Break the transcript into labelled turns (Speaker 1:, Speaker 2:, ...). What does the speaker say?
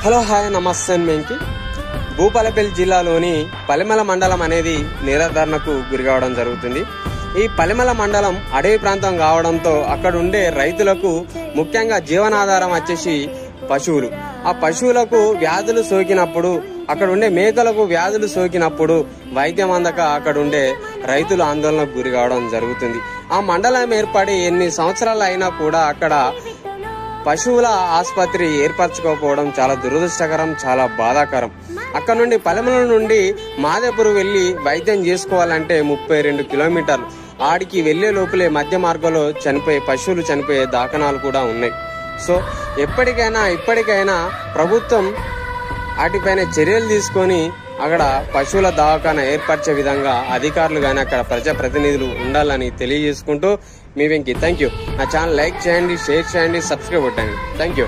Speaker 1: Hello hi నమస్తే వెంకి. భూపాలపల్లి జిల్లాలోని పలిమల మండలం అనేది నిరాధరణకు గురి కావడం జరుగుతుంది. ఈ పలిమల మండలం అడవి ప్రాంతం కావడంతో అక్కడ ఉండే రైతులకు ముఖ్యంగా జీవనాధారం వచ్చేసి పశువులు. ఆ పశువులకు వ్యాధులు సోకినప్పుడు, అక్కడ ఉండే మేకలకు వ్యాధులు సోకినప్పుడు వైద్యం అందక అక్కడ ఉండే రైతులు ఆందోళనకు గురి కావడం జరుగుతుంది. ఆ మండలం ఏర్పడి ఎన్ని సంవత్సరాలు అయినా కూడా అక్కడ పశువుల ఆసుపత్రి ఏర్పరచుకోకపోవడం చాలా దురదృష్టకరం, చాలా బాధాకరం. అక్కడ నుండి పలిమల నుండి మాదేపూర్ వెళ్లి వైద్యం చేసుకోవాలంటే 32 కిలోమీటర్లు. ఆడికి వెళ్లే లోపలే మధ్య మార్గంలో పశువులు చనిపోయే దాఖనాలు కూడా ఉన్నాయి. సో ఇప్పటికైనా ప్రభుత్వం వాటిపైన చర్యలు తీసుకొని అక్కడ పశువుల దవాఖానా ఏర్పరిచే విధంగా అధికారులు గాని అక్కడ ప్రజాప్రతినిధులు ఉండాలని తెలియజేసుకుంటూ మీ వెంకి. Thank you. నా ఛానల్ లైక్ చేయండి, షేర్ చేయండి, సబ్స్క్రైబ్ కొట్టండి. Thank you.